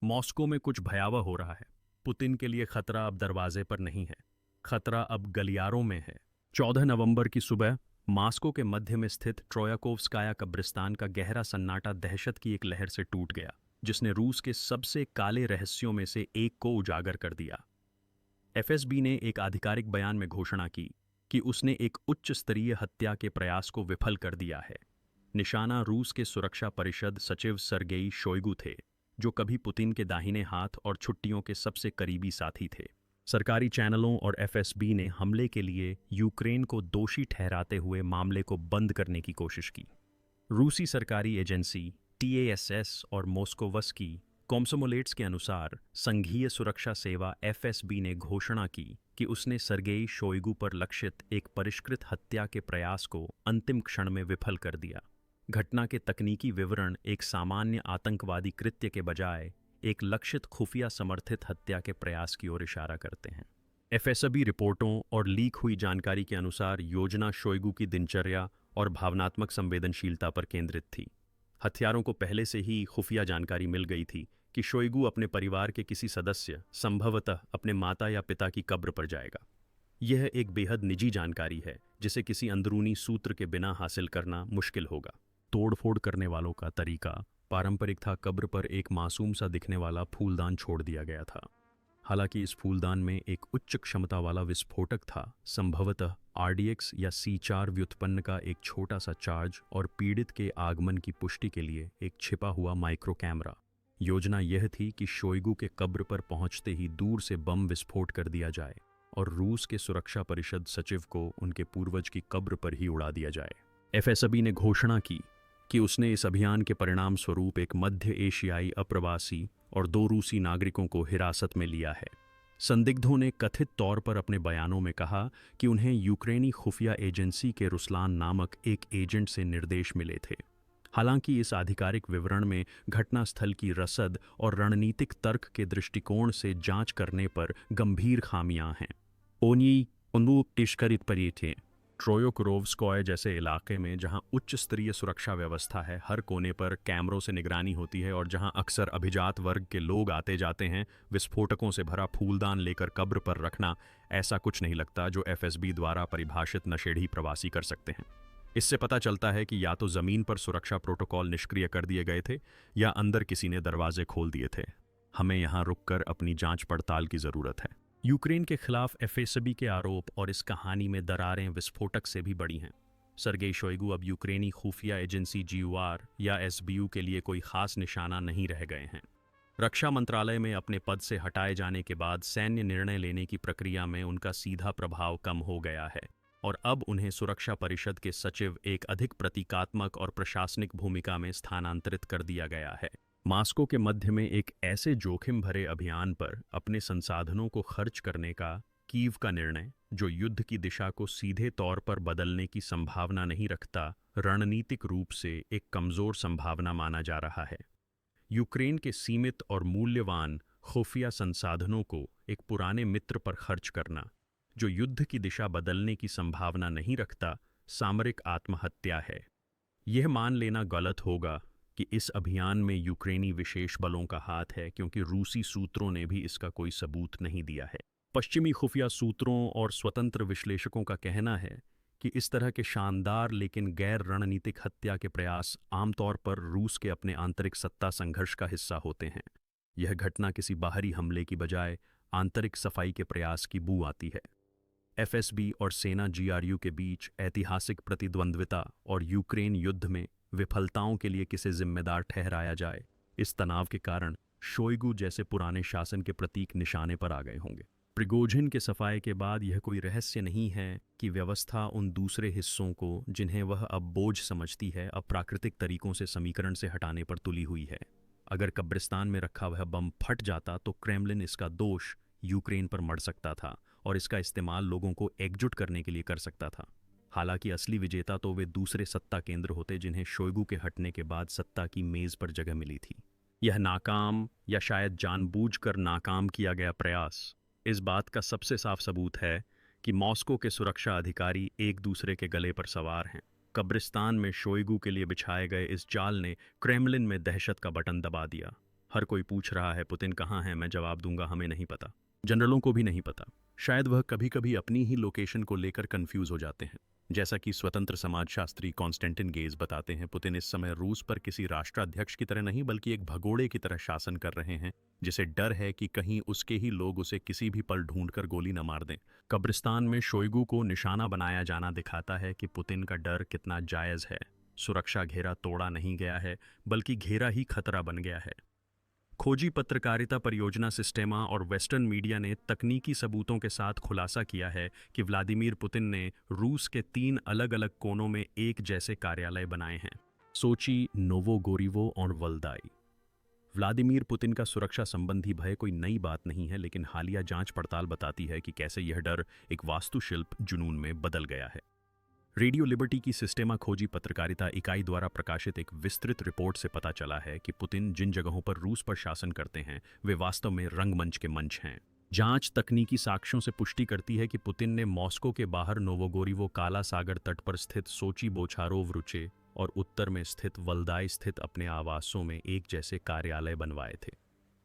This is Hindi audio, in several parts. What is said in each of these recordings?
मॉस्को में कुछ भयावह हो रहा है। पुतिन के लिए खतरा अब दरवाजे पर नहीं है, खतरा अब गलियारों में है। 14 नवंबर की सुबह मॉस्को के मध्य में स्थित ट्रोयाकोव्स्काया कब्रिस्तान का गहरा सन्नाटा दहशत की एक लहर से टूट गया, जिसने रूस के सबसे काले रहस्यों में से एक को उजागर कर दिया। एफएसबी ने एक आधिकारिक बयान में घोषणा की कि उसने एक उच्च स्तरीय हत्या के प्रयास को विफल कर दिया है। निशाना रूस के सुरक्षा परिषद सचिव सरगेई शोइगु थे, जो कभी पुतिन के दाहिने हाथ और छुट्टियों के सबसे करीबी साथी थे। सरकारी चैनलों और एफएसबी ने हमले के लिए यूक्रेन को दोषी ठहराते हुए मामले को बंद करने की कोशिश की। रूसी सरकारी एजेंसी टीएएसएस और मोस्कोवस्की कॉम्सोमोलेट्स के अनुसार संघीय सुरक्षा सेवा एफएसबी ने घोषणा की कि उसने सरगेई शोइगु पर लक्षित एक परिष्कृत हत्या के प्रयास को अंतिम क्षण में विफल कर दिया। घटना के तकनीकी विवरण एक सामान्य आतंकवादी कृत्य के बजाय एक लक्षित खुफिया समर्थित हत्या के प्रयास की ओर इशारा करते हैं। एफएसबी रिपोर्टों और लीक हुई जानकारी के अनुसार योजना शोइगु की दिनचर्या और भावनात्मक संवेदनशीलता पर केंद्रित थी। हत्यारों को पहले से ही खुफिया जानकारी मिल गई थी कि शोइगु अपने परिवार के किसी सदस्य, संभवतः अपने माता या पिता की कब्र पर जाएगा। यह एक बेहद निजी जानकारी है जिसे किसी अंदरूनी सूत्र के बिना हासिल करना मुश्किल होगा। तोड़फोड़ करने वालों का तरीका पारंपरिक था। कब्र पर एक मासूम सा दिखने वाला फूलदान छोड़ दिया गया था। हालांकि इस फूलदान में एक उच्च क्षमता वाला विस्फोटक था, संभवतः आरडीएक्स या C4 व्युत्पन्न का एक छोटा सा चार्ज और पीड़ित के आगमन की पुष्टि के लिए एक छिपा हुआ माइक्रो कैमरा। योजना यह थी कि शोइगु के कब्र पर पहुंचते ही दूर से बम विस्फोट कर दिया जाए और रूस के सुरक्षा परिषद सचिव को उनके पूर्वज की कब्र पर ही उड़ा दिया जाए। एफएसबी ने घोषणा की कि उसने इस अभियान के परिणाम स्वरूप एक मध्य एशियाई अप्रवासी और 2 रूसी नागरिकों को हिरासत में लिया है। संदिग्धों ने कथित तौर पर अपने बयानों में कहा कि उन्हें यूक्रेनी खुफिया एजेंसी के रुसलान नामक एक एजेंट से निर्देश मिले थे। हालांकि इस आधिकारिक विवरण में घटनास्थल की रसद और रणनीतिक तर्क के दृष्टिकोण से जांच करने पर गंभीर खामियां हैं। ओनी टिश्करित परिये ट्रोयोकोरोव्स्काय जैसे इलाके में जहां उच्च स्तरीय सुरक्षा व्यवस्था है, हर कोने पर कैमरों से निगरानी होती है और जहां अक्सर अभिजात वर्ग के लोग आते जाते हैं, विस्फोटकों से भरा फूलदान लेकर कब्र पर रखना ऐसा कुछ नहीं लगता जो एफएसबी द्वारा परिभाषित नशेड़ी प्रवासी कर सकते हैं। इससे पता चलता है कि या तो जमीन पर सुरक्षा प्रोटोकॉल निष्क्रिय कर दिए गए थे या अंदर किसी ने दरवाजे खोल दिए थे। हमें यहाँ रुककर अपनी जांच पड़ताल की जरूरत है। यूक्रेन के खिलाफ एफएसबी के आरोप और इस कहानी में दरारें विस्फोटक से भी बड़ी हैं। सरगेई शोइगु अब यूक्रेनी खुफिया एजेंसी जीयूआर या एसबीयू के लिए कोई खास निशाना नहीं रह गए हैं। रक्षा मंत्रालय में अपने पद से हटाए जाने के बाद सैन्य निर्णय लेने की प्रक्रिया में उनका सीधा प्रभाव कम हो गया है और अब उन्हें सुरक्षा परिषद के सचिव एक अधिक प्रतीकात्मक और प्रशासनिक भूमिका में स्थानांतरित कर दिया गया है। मॉस्को के मध्य में एक ऐसे जोखिम भरे अभियान पर अपने संसाधनों को खर्च करने का कीव का निर्णय, जो युद्ध की दिशा को सीधे तौर पर बदलने की संभावना नहीं रखता, रणनीतिक रूप से एक कमजोर संभावना माना जा रहा है। यूक्रेन के सीमित और मूल्यवान खुफिया संसाधनों को एक पुराने मित्र पर खर्च करना, जो युद्ध की दिशा बदलने की संभावना नहीं रखता, सामरिक आत्महत्या है। यह मान लेना गलत होगा कि इस अभियान में यूक्रेनी विशेष बलों का हाथ है, क्योंकि रूसी सूत्रों ने भी इसका कोई सबूत नहीं दिया है। पश्चिमी खुफिया सूत्रों और स्वतंत्र विश्लेषकों का कहना है कि इस तरह के शानदार लेकिन गैर रणनीतिक हत्या के प्रयास आमतौर पर रूस के अपने आंतरिक सत्ता संघर्ष का हिस्सा होते हैं। यह घटना किसी बाहरी हमले की बजाय आंतरिक सफाई के प्रयास की बू आती है। एफएसबी और सेना जीआरयू के बीच ऐतिहासिक प्रतिद्वंद्विता और यूक्रेन युद्ध में विफलताओं के लिए किसे जिम्मेदार ठहराया जाए, इस तनाव के कारण शोइगु जैसे पुराने शासन के प्रतीक निशाने पर आ गए होंगे। प्रिगोजिन के सफाए के बाद यह कोई रहस्य नहीं है कि व्यवस्था उन दूसरे हिस्सों को, जिन्हें वह अब बोझ समझती है, अप्राकृतिक तरीकों से समीकरण से हटाने पर तुली हुई है। अगर कब्रिस्तान में रखा वह बम फट जाता तो क्रेमलिन इसका दोष यूक्रेन पर मढ़ सकता था और इसका इस्तेमाल लोगों को एकजुट करने के लिए कर सकता था। हालांकि असली विजेता तो वे दूसरे सत्ता केंद्र होते जिन्हें शोइगु के हटने के बाद सत्ता की मेज पर जगह मिली थी। यह नाकाम या शायद जानबूझकर नाकाम किया गया प्रयास इस बात का सबसे साफ सबूत है कि मॉस्को के सुरक्षा अधिकारी एक दूसरे के गले पर सवार हैं। कब्रिस्तान में शोइगु के लिए बिछाए गए इस जाल ने क्रेमलिन में दहशत का बटन दबा दिया। हर कोई पूछ रहा है पुतिन कहाँ है, मैं जवाब दूंगा हमें नहीं पता। जनरलों को भी नहीं पता। शायद वह कभी कभी अपनी ही लोकेशन को लेकर कंफ्यूज हो जाते हैं। जैसा कि स्वतंत्र समाजशास्त्री कॉन्स्टेंटिन गेज बताते हैं, पुतिन इस समय रूस पर किसी राष्ट्राध्यक्ष की तरह नहीं बल्कि एक भगोड़े की तरह शासन कर रहे हैं, जिसे डर है कि कहीं उसके ही लोग उसे किसी भी पल ढूंढकर गोली न मार दें। कब्रिस्तान में शोइगू को निशाना बनाया जाना दिखाता है कि पुतिन का डर कितना जायज है। सुरक्षा घेरा तोड़ा नहीं गया है, बल्कि घेरा ही खतरा बन गया है। खोजी पत्रकारिता परियोजना सिस्टेमा और वेस्टर्न मीडिया ने तकनीकी सबूतों के साथ खुलासा किया है कि व्लादिमीर पुतिन ने रूस के 3 अलग-अलग कोनों में एक जैसे कार्यालय बनाए हैं: सोची, नोवोगोरिवो और वल्दाई। व्लादिमीर पुतिन का सुरक्षा संबंधी भय कोई नई बात नहीं है, लेकिन हालिया जांच पड़ताल बताती है कि कैसे यह डर एक वास्तुशिल्प जुनून में बदल गया है। रेडियो लिबर्टी की सिस्टेमा खोजी पत्रकारिता इकाई द्वारा प्रकाशित एक विस्तृत रिपोर्ट से पता चला है कि पुतिन जिन जगहों पर रूस पर शासन करते हैं वे वास्तव में रंगमंच के मंच हैं। जांच तकनीकी साक्ष्यों से पुष्टि करती है कि पुतिन ने मॉस्को के बाहर नोवोगोरिवो काला सागर तट पर स्थित सोची बोचारोव रुचे और उत्तर में स्थित वल्दाई स्थित अपने आवासों में एक जैसे कार्यालय बनवाए थे।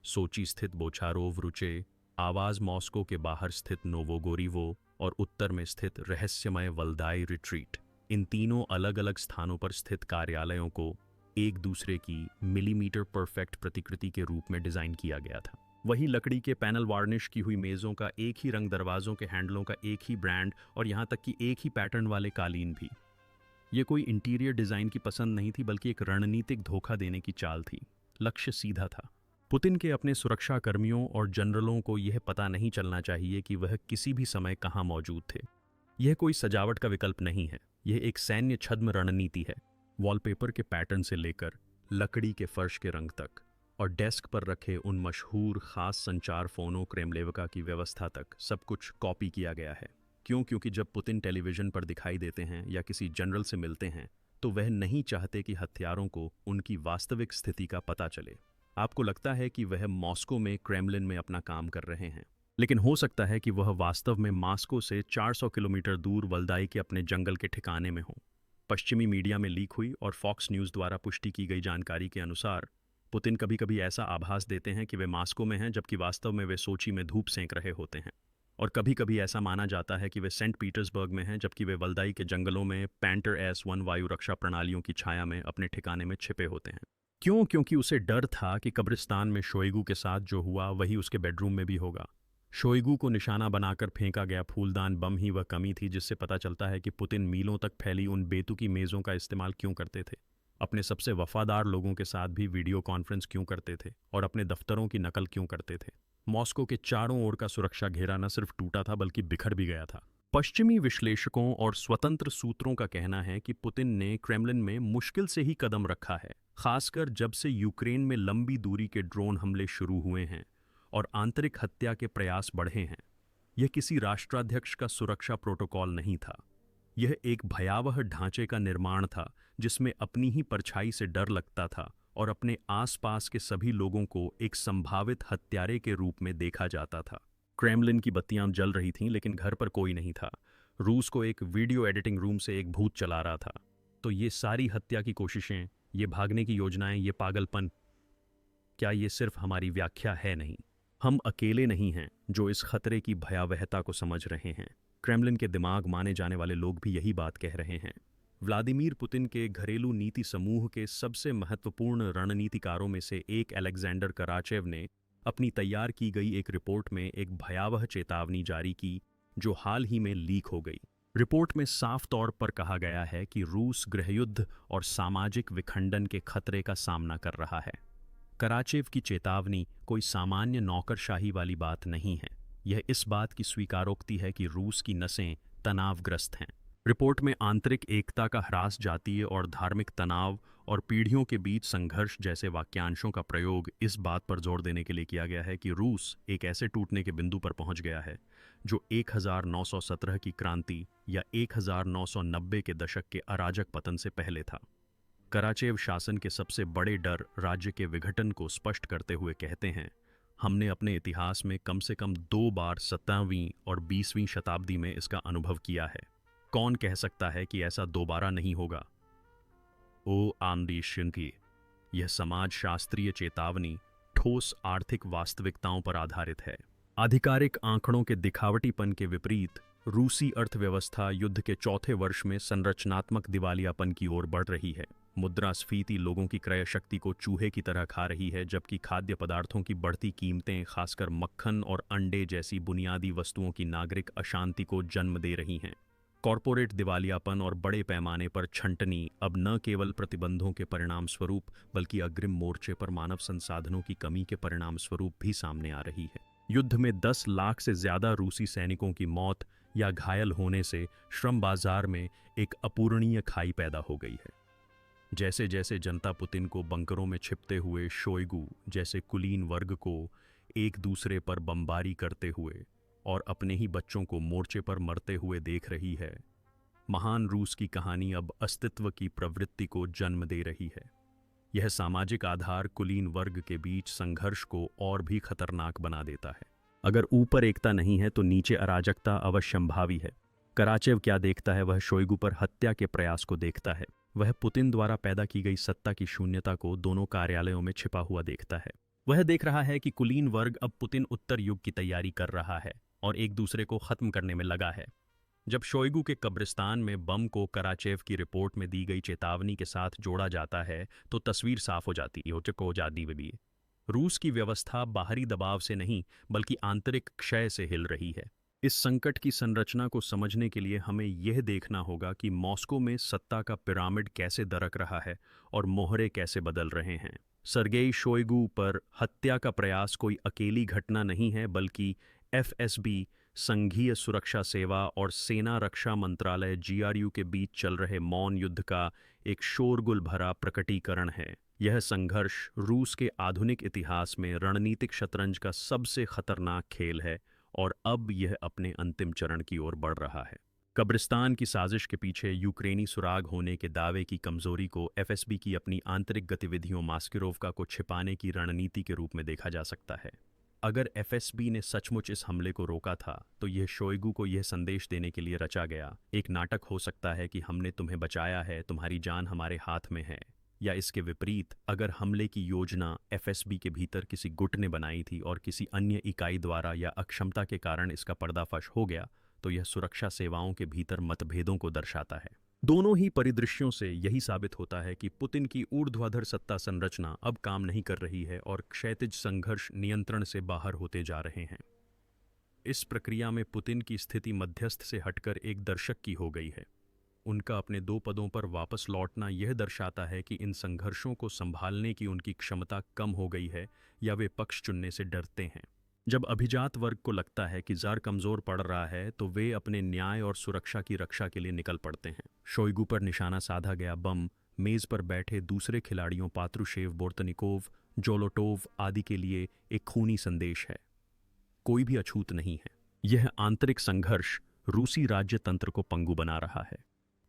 सोची स्थित बोचारोव रुचे आवास, मॉस्को के बाहर स्थित नोवोगोरिवो और उत्तर में स्थित रहस्यमय वल्दाई रिट्रीट, इन तीनों अलग अलग स्थानों पर स्थित कार्यालयों को एक दूसरे की मिलीमीटर परफेक्ट प्रतिकृति के रूप में डिजाइन किया गया था। वही लकड़ी के पैनल, वार्निश की हुई मेजों का एक ही रंग, दरवाजों के हैंडलों का एक ही ब्रांड और यहाँ तक कि एक ही पैटर्न वाले कालीन भी। ये कोई इंटीरियर डिजाइन की पसंद नहीं थी, बल्कि एक रणनीतिक धोखा देने की चाल थी। लक्ष्य सीधा था। पुतिन के अपने सुरक्षा कर्मियों और जनरलों को यह पता नहीं चलना चाहिए कि वह किसी भी समय कहाँ मौजूद थे। यह कोई सजावट का विकल्प नहीं है, यह एक सैन्य छद्म रणनीति है। वॉलपेपर के पैटर्न से लेकर लकड़ी के फर्श के रंग तक और डेस्क पर रखे उन मशहूर खास संचार फोनों क्रेमलेविका की व्यवस्था तक सब कुछ कॉपी किया गया है। क्यों? क्योंकि जब पुतिन टेलीविजन पर दिखाई देते हैं या किसी जनरल से मिलते हैं तो वह नहीं चाहते कि हथियारों को उनकी वास्तविक स्थिति का पता चले। आपको लगता है कि वह मॉस्को में क्रेमलिन में अपना काम कर रहे हैं, लेकिन हो सकता है कि वह वास्तव में मॉस्को से 400 किलोमीटर दूर वल्दाई के अपने जंगल के ठिकाने में हो। पश्चिमी मीडिया में लीक हुई और फॉक्स न्यूज़ द्वारा पुष्टि की गई जानकारी के अनुसार पुतिन कभी कभी ऐसा आभास देते हैं कि वे मॉस्को में हैं, जबकि वास्तव में वे सोची में धूप सेंक रहे होते हैं। और कभी कभी ऐसा माना जाता है कि वे सेंट पीटर्सबर्ग में हैं, जबकि वे वल्दाई के जंगलों में पैंटर S-1 वायु रक्षा प्रणालियों की छाया में अपने ठिकाने में छिपे होते हैं। क्यों? क्योंकि उसे डर था कि कब्रिस्तान में शोइगू के साथ जो हुआ वही उसके बेडरूम में भी होगा। शोइगू को निशाना बनाकर फेंका गया फूलदान बम ही वह कमी थी जिससे पता चलता है कि पुतिन मीलों तक फैली उन बेतुकी मेज़ों का इस्तेमाल क्यों करते थे, अपने सबसे वफादार लोगों के साथ भी वीडियो कॉन्फ्रेंस क्यों करते थे और अपने दफ्तरों की नकल क्यों करते थे। मॉस्को के चारों ओर का सुरक्षा घेरा न सिर्फ टूटा था बल्कि बिखर भी गया था। पश्चिमी विश्लेषकों और स्वतंत्र सूत्रों का कहना है कि पुतिन ने क्रेमलिन में मुश्किल से ही कदम रखा है, खासकर जब से यूक्रेन में लंबी दूरी के ड्रोन हमले शुरू हुए हैं और आंतरिक हत्या के प्रयास बढ़े हैं। यह किसी राष्ट्राध्यक्ष का सुरक्षा प्रोटोकॉल नहीं था, यह एक भयावह ढांचे का निर्माण था जिसमें अपनी ही परछाई से डर लगता था और अपने आसपास के सभी लोगों को एक संभावित हत्यारे के रूप में देखा जाता था। क्रेमलिन की बत्तियां जल रही थीं, लेकिन घर पर कोई नहीं था। रूस को एक वीडियो एडिटिंग रूम से एक भूत चला रहा था। तो ये सारी हत्या की कोशिशें, ये भागने की योजनाएं, ये पागलपन, क्या ये सिर्फ हमारी व्याख्या है? नहीं, हम अकेले नहीं हैं जो इस खतरे की भयावहता को समझ रहे हैं। क्रेमलिन के दिमाग माने जाने वाले लोग भी यही बात कह रहे हैं। व्लादिमीर पुतिन के घरेलू नीति समूह के सबसे महत्वपूर्ण रणनीतिकारों में से एक अलेक्जेंडर कराचेव ने अपनी तैयार की गई एक रिपोर्ट में एक भयावह चेतावनी जारी की जो हाल ही में लीक हो गई। रिपोर्ट में साफ तौर पर कहा गया है कि रूस गृहयुद्ध और सामाजिक विखंडन के खतरे का सामना कर रहा है। कराचेव की चेतावनी कोई सामान्य नौकरशाही वाली बात नहीं है, यह इस बात की स्वीकारोक्ति है कि रूस की नसें तनावग्रस्त हैं। रिपोर्ट में आंतरिक एकता का ह्रास, जातीय और धार्मिक तनाव और पीढ़ियों के बीच संघर्ष जैसे वाक्यांशों का प्रयोग इस बात पर जोर देने के लिए किया गया है कि रूस एक ऐसे टूटने के बिंदु पर पहुंच गया है जो 1917 की क्रांति या 1990 के दशक के अराजक पतन से पहले था। कराचेव शासन के सबसे बड़े डर राज्य के विघटन को स्पष्ट करते हुए कहते हैं, हमने अपने इतिहास में कम से कम 2 बार 17वीं और 20वीं शताब्दी में इसका अनुभव किया है। कौन कह सकता है कि ऐसा दोबारा नहीं होगा? ओ आंदी शिंकी, यह समाज शास्त्रीय चेतावनी ठोस आर्थिक वास्तविकताओं पर आधारित है। आधिकारिक आंकड़ों के दिखावटीपन के विपरीत रूसी अर्थव्यवस्था युद्ध के चौथे वर्ष में संरचनात्मक दिवालियापन की ओर बढ़ रही है। मुद्रास्फीति लोगों की क्रय शक्ति को चूहे की तरह खा रही है, जबकि खाद्य पदार्थों की बढ़ती कीमतें, खासकर मक्खन और अंडे जैसी बुनियादी वस्तुओं की नागरिक अशांति को जन्म दे रही हैं। कॉरपोरेट दिवालियापन और बड़े पैमाने पर छंटनी अब न केवल प्रतिबंधों के परिणाम स्वरूप बल्कि अग्रिम मोर्चे पर मानव संसाधनों की कमी के परिणाम स्वरूप भी सामने आ रही है। युद्ध में 10 लाख से ज्यादा रूसी सैनिकों की मौत या घायल होने से श्रम बाजार में एक अपूरणीय खाई पैदा हो गई है। जैसे जैसे जनता पुतिन को बंकरों में छिपते हुए शोइगु जैसे कुलीन वर्ग को एक दूसरे पर बमबारी करते हुए और अपने ही बच्चों को मोर्चे पर मरते हुए देख रही है, महान रूस की कहानी अब अस्तित्व की प्रवृत्ति को जन्म दे रही है। यह सामाजिक आधार कुलीन वर्ग के बीच संघर्ष को और भी खतरनाक बना देता है। अगर ऊपर एकता नहीं है तो नीचे अराजकता अवश्यंभावी है। कराचेव क्या देखता है? वह शोइगु पर हत्या के प्रयास को देखता है। वह पुतिन द्वारा पैदा की गई सत्ता की शून्यता को दोनों कार्यालयों में छिपा हुआ देखता है। वह देख रहा है कि कुलीन वर्ग अब पुतिन उत्तर युग की तैयारी कर रहा है और एक दूसरे को खत्म करने में लगा है। जब शोइगु के कब्रिस्तान में बम को कराचेव की रिपोर्ट में दी गई चेतावनी के साथ जोड़ा जाता है तो तस्वीर साफ हो जाती है। रूस की व्यवस्था बाहरी दबाव से नहीं बल्कि आंतरिक क्षय से हिल रही है। इस संकट की संरचना को समझने के लिए हमें यह देखना होगा कि मॉस्को में सत्ता का पिरामिड कैसे दरक रहा है और मोहरे कैसे बदल रहे हैं। सर्गेई शोइगु पर हत्या का प्रयास कोई अकेली घटना नहीं है, बल्कि एफएसबी, संघीय सुरक्षा सेवा और सेना रक्षा मंत्रालय जीआरयू के बीच चल रहे मौन युद्ध का एक शोरगुल भरा प्रकटीकरण है। यह संघर्ष रूस के आधुनिक इतिहास में रणनीतिक शतरंज का सबसे खतरनाक खेल है और अब यह अपने अंतिम चरण की ओर बढ़ रहा है। कब्रिस्तान की साजिश के पीछे यूक्रेनी सुराग होने के दावे की कमजोरी को एफएसबी की अपनी आंतरिक गतिविधियों मास्किरोवका को छिपाने की रणनीति के रूप में देखा जा सकता है। अगर एफएसबी ने सचमुच इस हमले को रोका था तो यह शोइगु को यह संदेश देने के लिए रचा गया एक नाटक हो सकता है कि हमने तुम्हें बचाया है, तुम्हारी जान हमारे हाथ में है। या इसके विपरीत, अगर हमले की योजना एफएसबी के भीतर किसी गुट ने बनाई थी और किसी अन्य इकाई द्वारा या अक्षमता के कारण इसका पर्दाफाश हो गया, तो यह सुरक्षा सेवाओं के भीतर मतभेदों को दर्शाता है। दोनों ही परिदृश्यों से यही साबित होता है कि पुतिन की ऊर्ध्वाधर सत्ता संरचना अब काम नहीं कर रही है और क्षैतिज संघर्ष नियंत्रण से बाहर होते जा रहे हैं। इस प्रक्रिया में पुतिन की स्थिति मध्यस्थ से हटकर एक दर्शक की हो गई है। उनका अपने 2 पदों पर वापस लौटना यह दर्शाता है कि इन संघर्षों को संभालने की उनकी क्षमता कम हो गई है या वे पक्ष चुनने से डरते हैं। जब अभिजात वर्ग को लगता है कि ज़ार कमज़ोर पड़ रहा है तो वे अपने न्याय और सुरक्षा की रक्षा के लिए निकल पड़ते हैं। शोइगु पर निशाना साधा गया बम मेज़ पर बैठे दूसरे खिलाड़ियों पात्रुशेव, बोर्तनिकोव, जोलोटोव आदि के लिए एक खूनी संदेश है। कोई भी अछूत नहीं है। यह आंतरिक संघर्ष रूसी राज्य तंत्र को पंगु बना रहा है।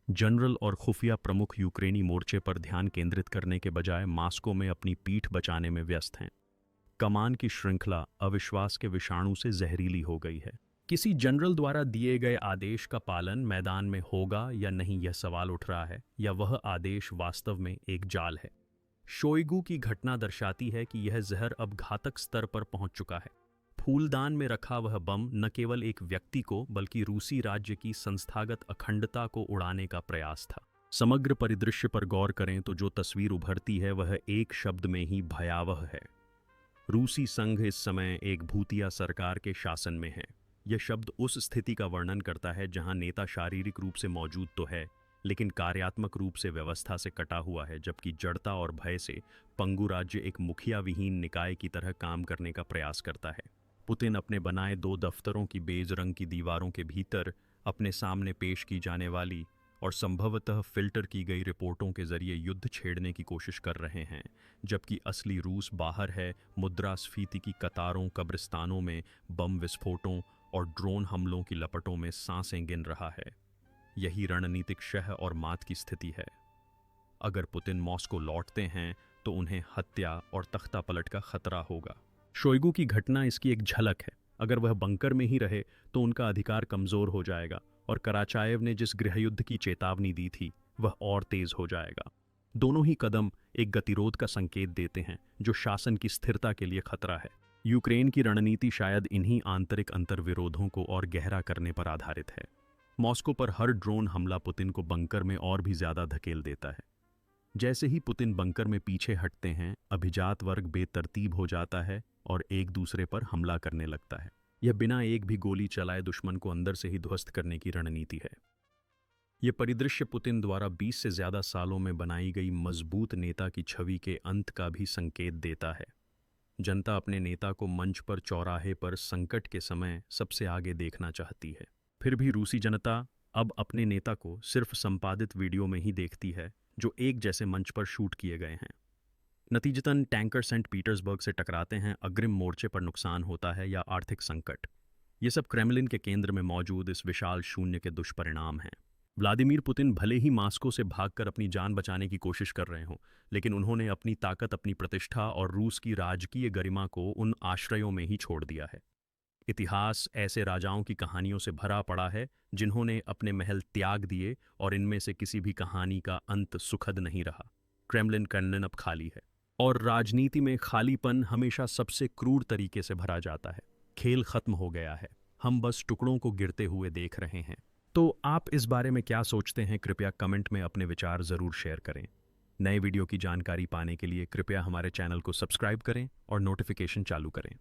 जनरल और खुफिया प्रमुख यूक्रेनी मोर्चे पर ध्यान केंद्रित करने के बजाय मास्को में अपनी पीठ बचाने में व्यस्त हैं। कमान की श्रृंखला अविश्वास के विषाणु से जहरीली हो गई है। किसी जनरल द्वारा दिए गए आदेश का पालन मैदान में होगा या नहीं, यह सवाल उठ रहा है, या वह आदेश वास्तव में एक जाल है। शोइगु की घटना दर्शाती है कि यह जहर अब घातक स्तर पर पहुंच चुका है। फूलदान में रखा वह बम न केवल एक व्यक्ति को बल्कि रूसी राज्य की संस्थागत अखंडता को उड़ाने का प्रयास था। समग्र परिदृश्य पर गौर करें तो जो तस्वीर उभरती है वह एक शब्द में ही भयावह है। रूसी संघ इस समय एक भूतिया सरकार के शासन में है। यह शब्द उस स्थिति का वर्णन करता है जहां नेता शारीरिक रूप से मौजूद तो है लेकिन कार्यात्मक रूप से व्यवस्था से कटा हुआ है, जबकि जड़ता और भय से पंगु राज्य एक मुखिया विहीन निकाय की तरह काम करने का प्रयास करता है। पुतिन अपने बनाए 2 दफ्तरों की बेज रंग की दीवारों के भीतर अपने सामने पेश की जाने वाली और संभवतः फिल्टर की गई रिपोर्टों के जरिए युद्ध छेड़ने की कोशिश कर रहे हैं, जबकि असली रूस बाहर है, मुद्रास्फीति की कतारों, कब्रिस्तानों में बम विस्फोटों और ड्रोन हमलों की लपटों में सांसें गिन रहा है। यही रणनीतिक शह और मात की स्थिति है। अगर पुतिन मॉस्को लौटते हैं तो उन्हें हत्या और तख्ता पलट का खतरा होगा। शोइगु की घटना इसकी एक झलक है। अगर वह बंकर में ही रहे तो उनका अधिकार कमजोर हो जाएगा और कराचायेव ने जिस गृहयुद्ध की चेतावनी दी थी वह और तेज हो जाएगा। दोनों ही कदम एक गतिरोध का संकेत देते हैं जो शासन की स्थिरता के लिए खतरा है। यूक्रेन की रणनीति शायद इन्हीं आंतरिक अंतर्विरोधों को और गहरा करने पर आधारित है। मॉस्को पर हर ड्रोन हमला पुतिन को बंकर में और भी ज्यादा धकेल देता है। जैसे ही पुतिन बंकर में पीछे हटते हैं, अभिजात वर्ग बेतरतीब हो जाता है और एक दूसरे पर हमला करने लगता है। यह बिना एक भी गोली चलाए दुश्मन को अंदर से ही ध्वस्त करने की रणनीति है। यह परिदृश्य पुतिन द्वारा 20 से ज्यादा सालों में बनाई गई मजबूत नेता की छवि के अंत का भी संकेत देता है। जनता अपने नेता को मंच पर, चौराहे पर, संकट के समय सबसे आगे देखना चाहती है। फिर भी रूसी जनता अब अपने नेता को सिर्फ संपादित वीडियो में ही देखती है जो एक जैसे मंच पर शूट किए गए हैं। नतीजतन टैंकर सेंट पीटर्सबर्ग से टकराते हैं, अग्रिम मोर्चे पर नुकसान होता है या आर्थिक संकट। ये सब क्रेमलिन के केंद्र में मौजूद इस विशाल शून्य के दुष्परिणाम हैं। व्लादिमीर पुतिन भले ही मास्को से भागकर अपनी जान बचाने की कोशिश कर रहे हों, लेकिन उन्होंने अपनी ताकत, अपनी प्रतिष्ठा और रूस की राजकीय गरिमा को उन आश्रयों में ही छोड़ दिया है। इतिहास ऐसे राजाओं की कहानियों से भरा पड़ा है जिन्होंने अपने महल त्याग दिए और इनमें से किसी भी कहानी का अंत सुखद नहीं रहा। क्रेमलिन कैनन अब खाली है और राजनीति में खालीपन हमेशा सबसे क्रूर तरीके से भरा जाता है। खेल खत्म हो गया है, हम बस टुकड़ों को गिरते हुए देख रहे हैं। तो आप इस बारे में क्या सोचते हैं? कृपया कमेंट में अपने विचार जरूर शेयर करें। नए वीडियो की जानकारी पाने के लिए कृपया हमारे चैनल को सब्सक्राइब करें और नोटिफिकेशन चालू करें।